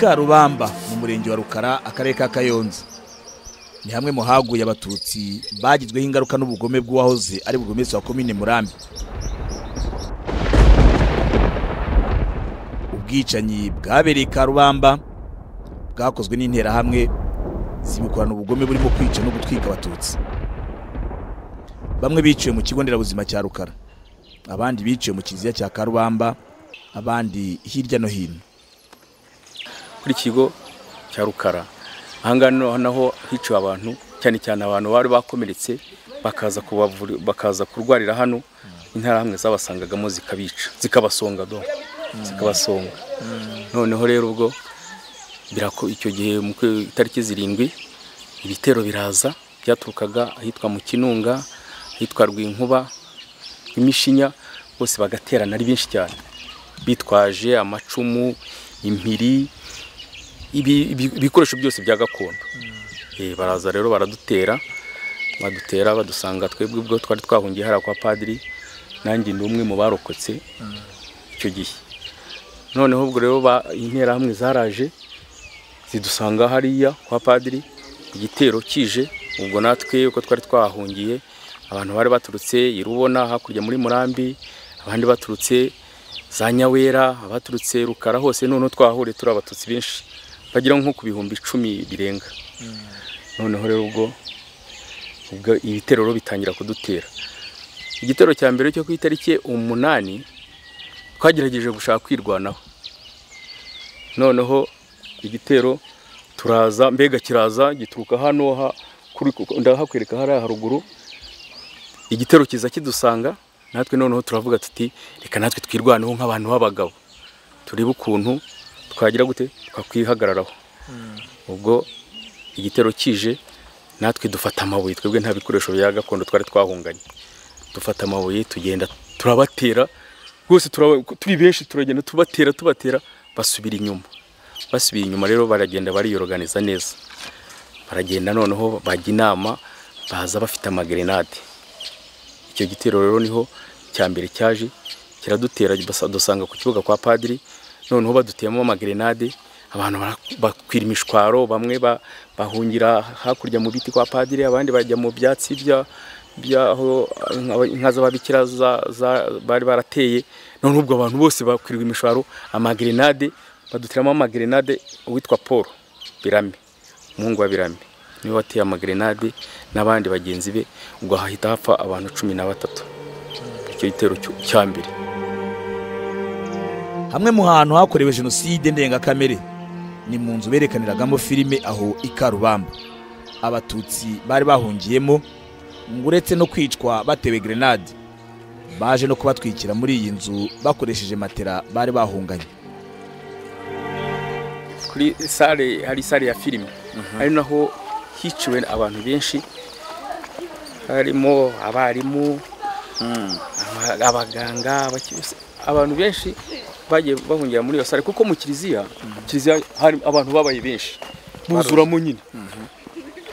Karubamba mu murenge wa Rukara akarere ka Kayonza ni hamwe mu haguye abatutsi bagizweho ingaruka n'ubugome bw'uwahoze ari bugomesi wa komine Murambi. Ubwicanyi bwabereye Karubamba bwakozwe n'interahamwe zibikorana ubugome burimo kwica no gutwika abatutsi. Bamwe biciwe mu kigo nderabuzima cya Rukara, abandi biciwe mu kiliziya cya Karubamba, abandi hirya no hino. Kuri kigo cya Rukara ahangana naho hiciwe abantu cyane cyane abantu bari bakomeretse bakaza kurwarira hano. Interahamwe zabasangagamo zikabica zikabasonga zikabasonga. Noneho rero ubwo birako icyo gihe mu itariki 7 ibitero biraza byaturukaga ahitwa mu Kinunga, ahitwa Rwinkuba, Imishinya, bose bagaterana ari benshi cyane bitwaje amacumu, impiri, ibikoresho byose bya gakondo. Baraza rero badutera badusanga twebwe ubwo twari twahungiye hara kwa padiri, nanjye ndi umwe mu barokotse icyo gihe. Noneho ubwo rero interahamwe zaraje zidusanga hariya kwa padiri, igitero kije. Ubwo natwe uko twari twahungiye, abantu bari baturutse Irubona hakurya muri Murambi, abandi baturutse za Nyawera, abaturutse Rukara, hose none twahuriye turi abatutsi benshi bagira nko ku bihumbi 10 birenga. Noneho rero ubwo ibitero bitangira kudutera. Igitero cya mbere cyo ku itariki 8 twagerageje gushaka kwirwanaho. Noneho igitero turaza, mbega kiraza gituruka hano ndahakwereka hara haruguru. Igitero kiza kidusanga, natwe noneho turavuga tuti reka natwe twirwanaho nk'abantu b'abagabo, turebe ukuntu twagira gute twakwihagararaho. Ubwo igitero kije, natwe dufata amabuye, twebwe nta bikoresho bya gakondo twari twahunganye. Dufata amabuye tugenda turabatera rwose, turi benshi turagenda tubatera basubira inyuma rero baragenda bariyorganiza neza. Baragenda noneho bajya inama, baza bafite amagrenade. Icyo gitero rero niho cya mbere cyaje kiradutera, dusanga ku kibuga kwa padiri. Noneho baduteyemo amagrenade, abantu bakwira imishwaro, bamwe bahungira hakurya mu biti kwa padiri, abandi bajya mu byatsi byaho inka z'ababikira bari barateye. None ubwo abantu bose bakwirwa imishwaro, amagrenade baduteramo amagrenade. Uwitwa Paul Birame, umuhungu wa Birame, niwe wateye amagrenade n'abandi bagenzi be. Ubwo hahita hapfa abantu 13. Icyo gitero cya mbere. Hamwe mu hantu hakorewe jenoside ndengakamere ni mu nzu berekaniragamo filime aho i Karubamba. Abatutsi bari bahungiyemo, uretse no kwicwa batewe grenade, baje no kubatwikira muri iyi nzu bakoresheje matera bari bahunganye. Kuri sale, hari sale ya filime, ari naho hiciwe abantu benshi, harimo abarimu, abaganga, abantu benshi bagiye bahungira muri iyo sale. Kuko mu kiliziya hari abantu babaye benshi buzuramo nyine.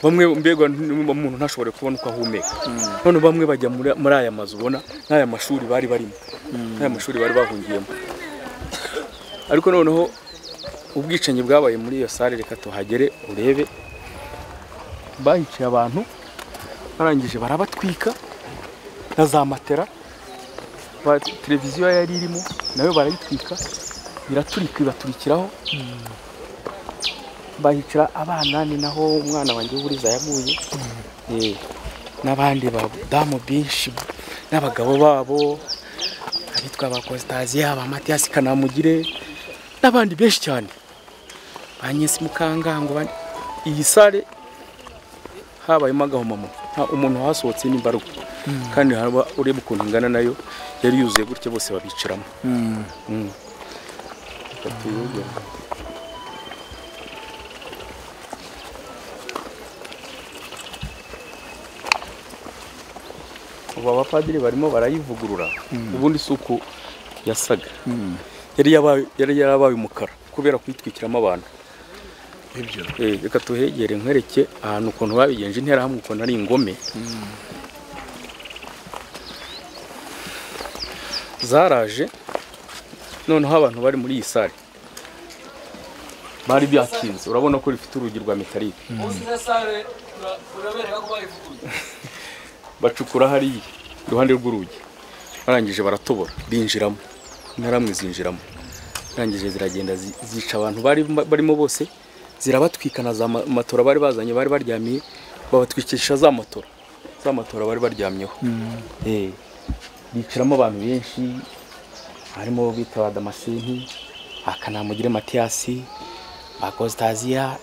Bamwe mbega umuntu ntashobore kubona uko ahumeka. None bamwe bajya muri aya mazu ubona, n'aya mashuri bari barimo, n'aya mashuri bari bahungiyemo. Ariko noneho ubwicanyi bwabaye muri iyo sale, reka tuhagere urebe. Bahiciye abantu, barangije barabatwika na za matera, televiziyo yari irimo nayo barayitwika, iraturika ibaturikiraho. Bahicira abana, ni naho umwana wanjye w'Uburiza yaguye, n'abandi badamu benshi n'abagabo babo, abitwa ba Costasia, ba Mathias Kanamugire, n'abandi benshi cyane, Agnes Mukangango. Iyi sale habayemo agahomamo, nta umuntu hasohotse n'imbaruka. Kandi ureba ukuntu ingana nayo yari yuzuye gutya, bose babiciramo. Ubu abapadiri barimo barayivugurura. Ubundi suku yasaga, yari yarabaye umukara kubera kwitwikiramo abantu. Reka tuhegere nkwereke ahantu ukuntu babigenje interahamwe, ukuntu ari ingome zaraje. Noneho abantu bari muri iyi sale bari byakinze, urabona ko rifite urugi rwa metalike. Bacukura hariya iruhande rw'urugi, barangije baratobora binjiramo, intaramwe zinjiramo, barangije ziragenda zica abantu barimo bose, zirabatwikana za matora bari bazanye, bari baryamiye, babatwikisha za matora bari baryamyeho. Biciramo abantu benshi, harimo bita Damascene, Akanamugire Mathiasi, Akostasia,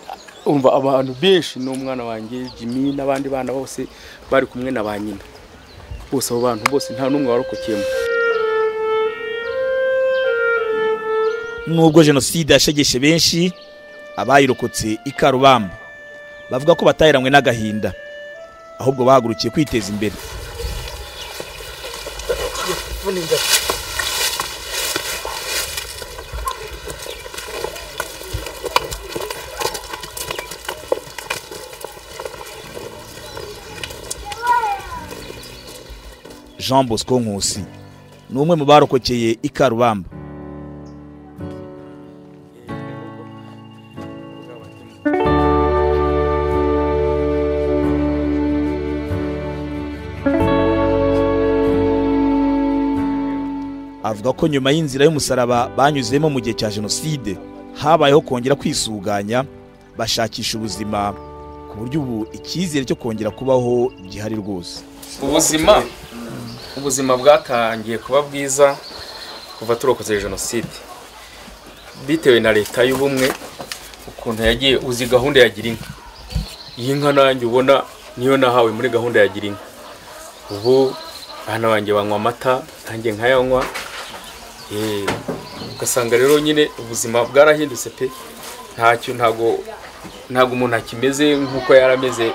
umva abantu benshi, n'umwana wanjye Jimmy n'abandi bana bose bari kumwe na ba nyina. Bose abo bantu bose nta numwe warokokiyemo. Nubwo jenoside yashegeshe benshi, abayirokotse i Karubamba bavuga ko batayiramwe n'agahinda, ahubwo bahagurukiye kwiteza imbere. Jean Bosco Nkusi ni umwe mu barokokeye i Karubamba. Avuga ko nyuma y'inzira y'umusaraba banyuzemo mu gihe cya jenoside habayeho kongera kwisuganya, bashakisha ubuzima ku buryo ubu icyizere cyo kongera kubaho gihari rwose. Ubuzima bwatangiye kuba bwiza kuva turokotse jenoside, bitewe na leta y'ubumwe ukuntu yagiye uzi gahunda ya Girinka. Iyi nka nanjye ubona niyo nahawe muri gahunda ya Girinka. Ubu bana banjye banywa amata, nanjye nkayanywa. Ugasanga rero nyine ubuzima bwarahindutse pe, ntago umuntu akimeze nk'uko yarameze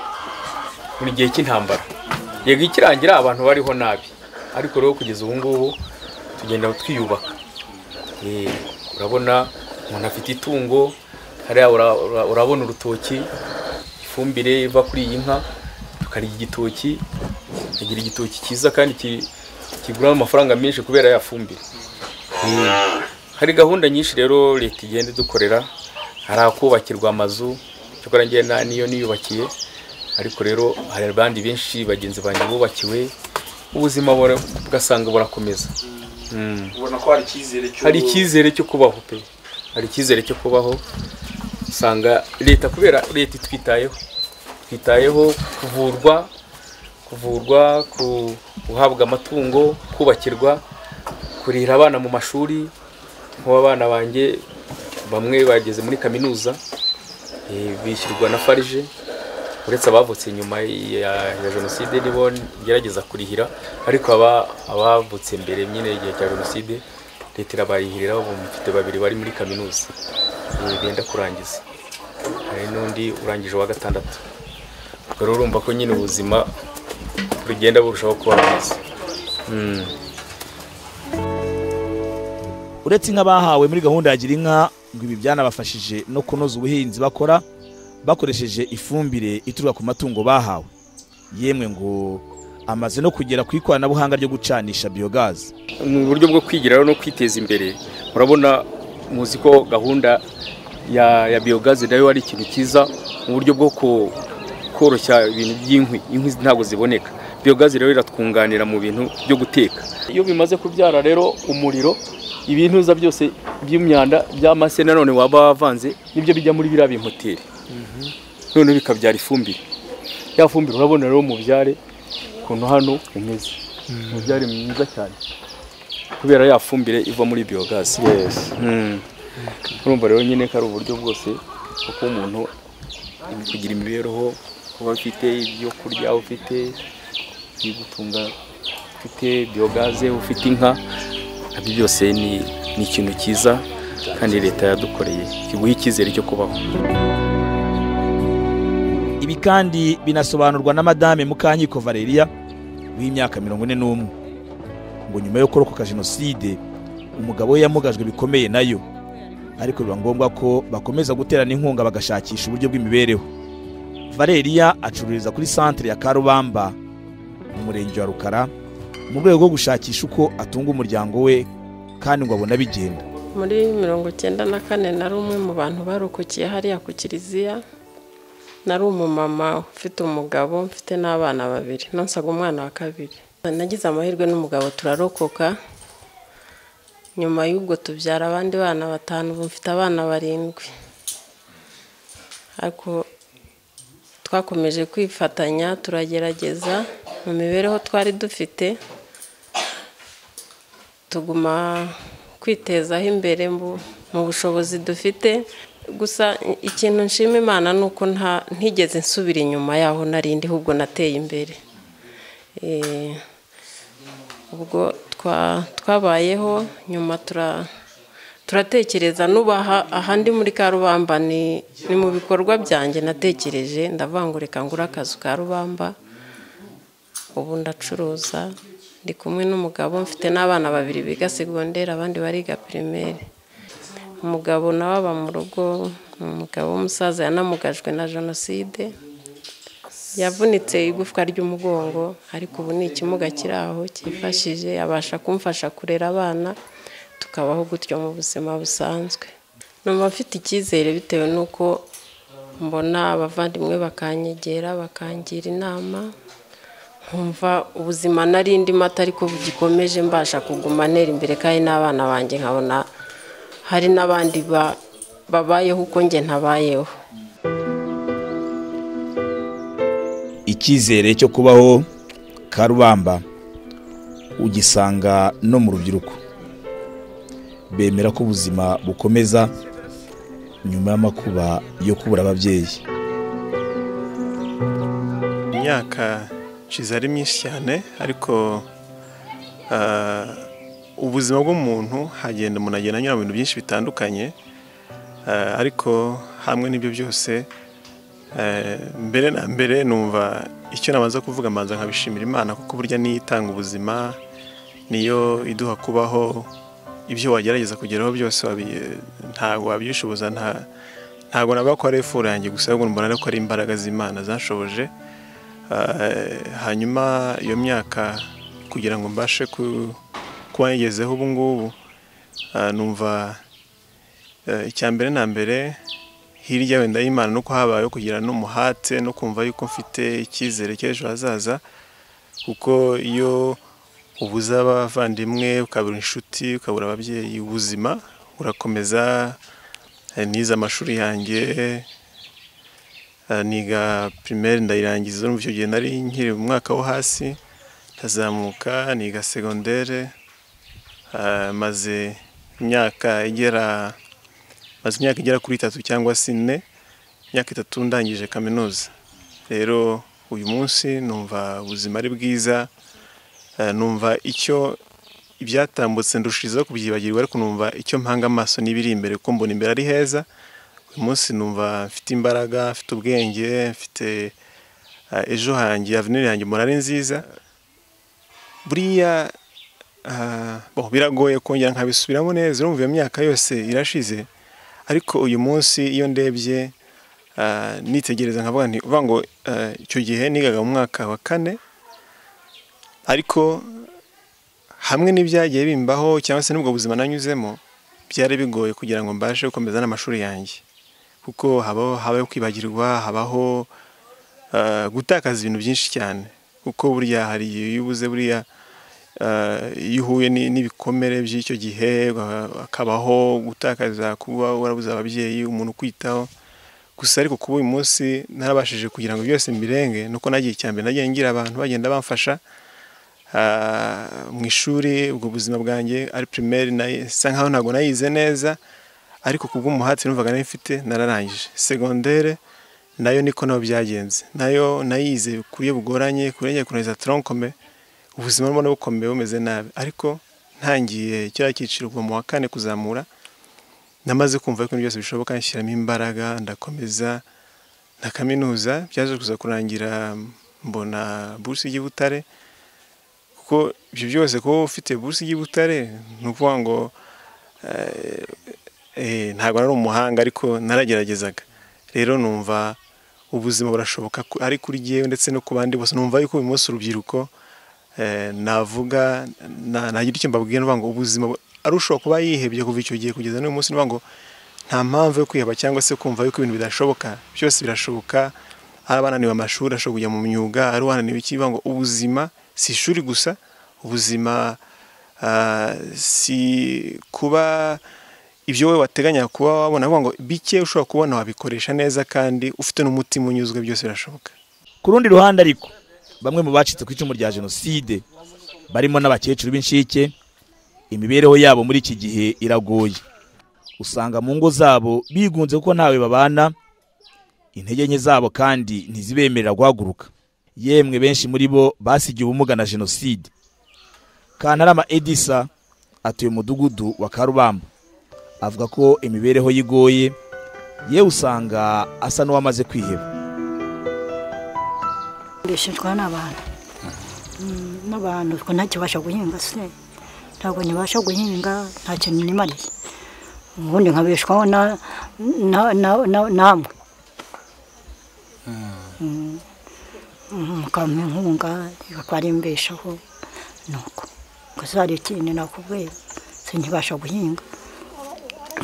muri gihe cy'intambara. Yego ikirangira abantu bariho nabi, ariko rero kugeza ubu ngubu tugenda twiyubaka. Urabona umuntu afite itungo, hariya urabona urutoki, ifumbire iva kuri iyi nka, tukarya igitoki, agira igitoki cyiza kandi kigura amafaranga menshi kubera ya fumbire. Hari gahunda nyinshi rero leta igenda dukorera, hari akubakirwa amazu, cyokora ngiye niyo niyubakiye, ariko rero hari abandi benshi bagenzi banjye bubakiwe, ubuzima bugasanga burakomeza. Ubona ko hari icyizere cyo kubaho pe, hari icyizere cyo kubaho. Usanga leta, kubera leta twitayeho kuvurwa, guhabwa amatungo, kubakirwa, kurira abana mu mashuri. Nk'abana banjye bamwe bageze muri kaminuza, bishyurwa na farije, uretse abavutse nyuma ya jenoside nibo ngerageza kurihira, ariko abavutse mbere nyine igihe cya jenoside leta irabarihirira. Ubu mfite babiri bari muri kaminuza benda kurangiza, hari n'undi urangije wa gatandatu. Ubwo rero urumva ko nyine ubuzima bugenda burushaho kuba bwiza. Uretse inka bahawe muri gahunda ya Girinka, ngo ibi byanabafashije no kunoza ubuhinzi bakora bakoresheje ifumbire ituruka ku matungo bahawe. Yemwe ngo amaze no kugera ku ikoranabuhanga ryo gucanisha biogaz. Mu buryo bwo kwigira no kwiteza imbere, urabona muzi ko gahunda ya biogaz nayo ari ikintu cyiza mu buryo bwo koroshya ibintu by'inkwi. Inkwi ntabwo ziboneka, biogaz rero iratwunganira mu bintu byo guteka. Iyo bimaze kubyara rero umuriro, ibintuza byose by'imyanda by'amase nanone waba wavanze nibyo bijya muri biriya bimoteri, none bikabyara ifumbire. Ya fumbire urabona rero mu byare kuntu hano umeze, mu byare mwiza cyane kubera ya fumbire iva muri biogaz. Urumva rero nyine ko ari uburyo bwose kuko umuntu kugira imibereho, kuba ufite ibyo kurya, ufite gutunga, ufite biogaz, ufite inka, ibyo byose ni ikintu cyiza kandi leta yadukoreye kiguha icyizere cyo kubaho. Ibi kandi binasobanurwa na Madame Mukanyiko Valeria w'imyaka 41, ngo nyuma yo kurokoka jenoside umugabo we yamugajwe bikomeye nayo, ariko biba ngombwa ko bakomeza guterana inkunga bagashakisha uburyo bw'imibereho. Valeria acururiza kuri centre ya Karubamba mu murenge wa Rukara mu rwego rwo gushakisha uko atunga umuryango we, kandi ngo abona bigenda. muri 1994 nari umwe mu bantu barokokiye hariya ku kiliziya. Nari umumama ufite umugabo, mfite n'abana babiri, nonsaga umwana wa kabiri. Nagize amahirwe n'umugabo turarokoka. Nyuma y'ubwo tubyara abandi bana 5, ubu mfite abana 7. Ariko twakomeje kwifatanya, turagerageza mu mibereho twari dufite, tuguma kwitezaho imbere mu bushobozi dufite. Gusa ikintu nshima Imana nuko ntigeze nsubira inyuma yaho narindi, ahubwo nateye imbere. Ubwo twabayeho nyuma turatekereza nubaha ahandi muri Karubamba ni mu bikorwa byanjye natekereje, ndavangureka ngura akazu ka Rubamba. Ubu ndacuruza, ndi kumwe n'umugabo, mfite n'abana 2 biga secondaire, abandi bariga primaire. Umugabo nawe aba mu rugo, umugabo w'umusaza yanamugajwe na jenoside, yavunitse igufwa ry'umugongo, ariko ubu ni ikimuga kiraho cyifashije, abasha kumfasha kurera abana, tukabaho gutyo mu buzima busanzwe. Numva mfite icyizere bitewe nuko mbona abavandimwe bakanyegera, bakangira inama, nkumva ubuzima narindi mata ariko bugikomeje, mbasha kuguma nera imbere kandi n'abana banjye nkabona hari n'abandi babayeho uko nge ntabayeho. Icyizere cyo kubaho Karubamba ugisanga no mu rubyiruko. Bemera ko ubuzima bukomeza nyuma y'amakuba yo kubura ababyeyi. Imyaka ishize ari myinshi cyane, ariko ubuzima bw'umuntu hagenda umuntu agenda anyura mu bintu byinshi bitandukanye, ariko hamwe n'ibyo byose mbere na mbere numva icyo namaze kuvuga manza nkabishimira Imana, kuko burya niyo itanga ubuzima, niyo iduha kubaho. Ibyo wagerageza kugeraho byose ntago wabyishoboza, ntago navuga ko ari efura yanjye gusa, ahubwo mbona ko ari imbaraga z'Imana zashoboje. Hanyuma iyo myaka kugira ngo mbashe kuba ngezeho ubu ngubu, numva icyambere na mbere hirya wenda y'Imana nuko habaye kugira n'umuhate no kumva yuko mfite icyizere cy'ejo hazaza, kuko iyo ubuza abavandimwe, ukabura inshuti, ukabura ababyeyi, ubuzima urakomeza. Nize amashuri yanjye, niga primaire ndayirangiza, n'ubwo icyo gihe nari nkiri mu mwaka wo hasi, ndazamuka niga secondaire, maze imyaka igera kuri 3 cyangwa 4, imyaka 3 ndangije kaminuza. Rero uyu munsi numva ubuzima ari bwiza, numva icyo ibyatambutse ndushijeho kubyibagirwa, ariko numva icyo mpanga amaso n'ibiri imbere, ko mbona imbere ari heza. Uyu munsi numva mfite imbaraga, mfite ubwenge, mfite ejo hanjye, avenir yanjye mbona ari nziza. Buriya biragoye kongera nkabisubiramo neza, urumva iyo myaka yose irashize, ariko uyu munsi iyo ndebye nitegereza nkavuga nti ngo icyo gihe nigaga mu mwaka wa 4, ariko hamwe n'ibyagiye bimbaho cyangwa se n'ubwo buzima nanyuzemo, byari bigoye kugira ngo mbashe gukomeza n'amashuri yanjye, kuko habaho kwibagirwa, habaho gutakaza ibintu byinshi cyane, kuko burya hari iyo ubuze, buriya iyo uhuye n'ibikomere by'icyo gihe, akabaho gutakaza, kuba warabuze ababyeyi, umuntu kwitaho. Gusa ariko kuba uyu munsi narabashije kugira ngo byose mbirenge, nuko nagiye cyambere nagiye ngira abantu bagenda bamfasha mu ishuri. Ubwo buzima bwanjye ari primaire nasa nkaho ntago nayize neza, ariko kubw'umuhati numvaga nifite nararangije. Secondaire nayo niko naho byagenze, nayo nayize kuriye bugoranye, kurengera kuneza troncome, ubuzima mbona bukomeye bumeze nabi, ariko ntangiye cya cyiciro mu wa 4 kuzamura, namaze kumva ko byose bishoboka, nshyiramo imbaraga, ndakomeza na kaminuza. Byaje kuza kurangira mbona bursi y'Ibutare, kuko ibyo byose ko ufite bursi y'Ibutare nuvuga ngo ntago nari umuhanga, ariko narageragezaga. Rero numva ubuzima burashoboka ari kuri giye ndetse no ku bandi bose. Numva yuko uyu munsi urubyiruko navuga nagira icyo mbabwiye, nuvuga ngo ubuzima arushaho kuba yihebye kuva icyo gihe kugeza n'uyu munsi, nivuga ngo nta mpamvu yo kwiheba cyangwa se kumva yuko ibintu bidashoboka. Byose birashoboka. Ari abananiwe amashuri ashobora kujya mu myuga, ari abananiwe ikivuga ngo ubuzima si ishuri gusa, ubuzima si kuba ibyo wowe wateganya kuba wabona, ngo bike ushobora kubona wabikoresha neza kandi ufite n'umutima unyuzwe, byose birashoboka. Ku rundi ruhande ariko bamwe mu bacitse ku icumu rya jenoside barimo n'abakecuru b'inshike, imibereho yabo muri iki gihe iragoye. Usanga mu ngo zabo bigunze kuko ntawe babana, intege nke zabo kandi ntizibemerera guhaguruka. Yemwe benshi muri bo basigiye ubumuga na jenoside. Kantarama Edisa atuye mu mudugudu wa Karubamba, avuga ko imibereho yigoye, yewe usanga asa n'uwamaze kwiheba. Mbeshejwe n'abantu ko ntakibasha guhinga se, ntabwo nibasha guhinga, nta kintu nimariye. Ubundi nkabeshwaho namwe mukampa inkunga igakwara imbeshaho, nuko gusa hari ikintu nakubwiye sinkibasha guhinga.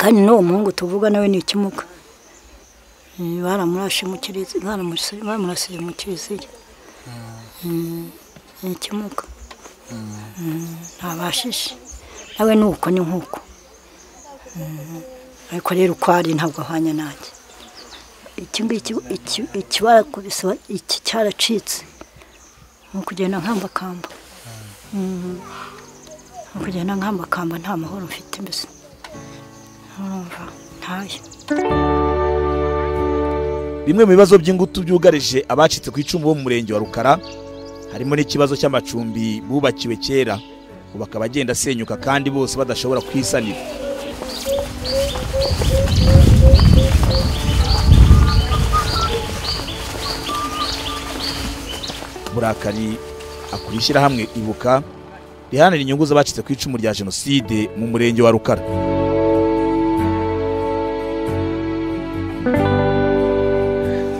Kandi n'uwo muhungu tuvuga nawe ni ikimuga, baramurashe mu kiriziya, baramurasiye mu kiriziya, ni ikimuga, ntabashije nawe nuko ni nkuko. Ariko rero uko ari ntabwo ahwanya nanjye. Ikibara kubisa iki cyaracitse, ni ukugenda nkambakamba, kugenda nkambakamba, nta mahoro mfite mbese, urumva ntayo. Bimwe mu bibazo by'ingutu byugarije abacitse ku icumu bo mu murenge wa Rukara harimo n'ikibazo cy'amacumbi bubakiwe kera, ubu akaba agenda asenyuka kandi bose badashobora kwisanira. Burakari akurishyira hamwe Ibuka riharanira inyungu z'abacitse ku icumu rya jenoside mu murenge wa Rukara.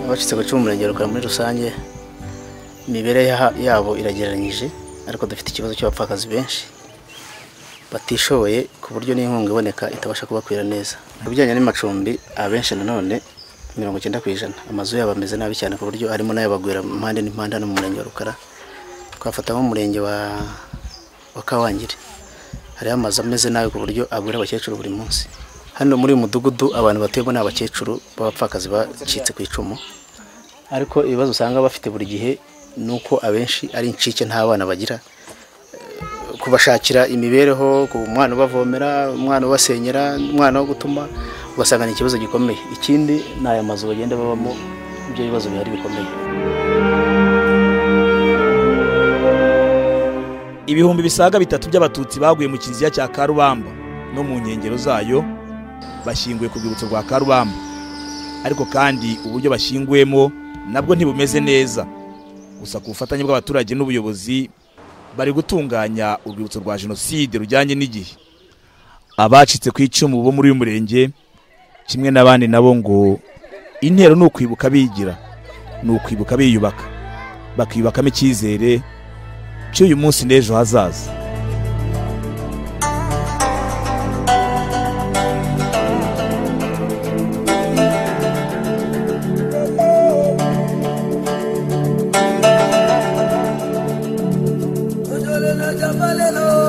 Abacitse ku icumu mu murenge wa Rukara muri rusange imibereho yabo iragereranyije, ariko dufite ikibazo cy'abapfakazi benshi batishoboye ku buryo n'inkunga iboneka itabasha kubakwira neza. Ku bijyanye n'amacumbi, abenshi nanone 90% amazu yabo ameze nabi cyane ku buryo harimo n'ayabagwira impande n'impande no mu murenge wa Rukara. Twafata mu murenge wa Kawangire hari amazu ameze nabi ku buryo agwira abakecuru buri munsi. Hano muri uyu mudugudu abantu batuyemo n'abakecuru b'abapfakazi bacitse ku icumu, ariko ibibazo usanga bafite buri gihe nuko abenshi ari incike, nta bana bagira, kubashakira imibereho, ku mwana ubavomera, umwana ubasenyera, umwana wo gutuma, ugasanga ni ikibazo gikomeye. Ikindi ni aya mazu bagenda babamo, ibyo bibazo bihari bikomeye. Ibihumbi bisaga 3 by'abatutsi baguye mu kiliziya cya Karubamba no mu nkengero zayo bashyinguye ku rwibutso rwa Karubamba, ariko kandi uburyo bashyinguyemo nabwo ntibumeze neza. Gusa ku bufatanye bw'abaturage n'ubuyobozi bari gutunganya urwibutso rwa jenoside rujyanye n'igihe. Abacitse ku icumu bo muri uyu murenge kimwe n'abandi nabo ngo intero ni ukwibuka bigira, ni ukwibuka biyubaka, bakiyubakamo icyizere cy'uyu munsi n'ejo hazaza. Jabalelo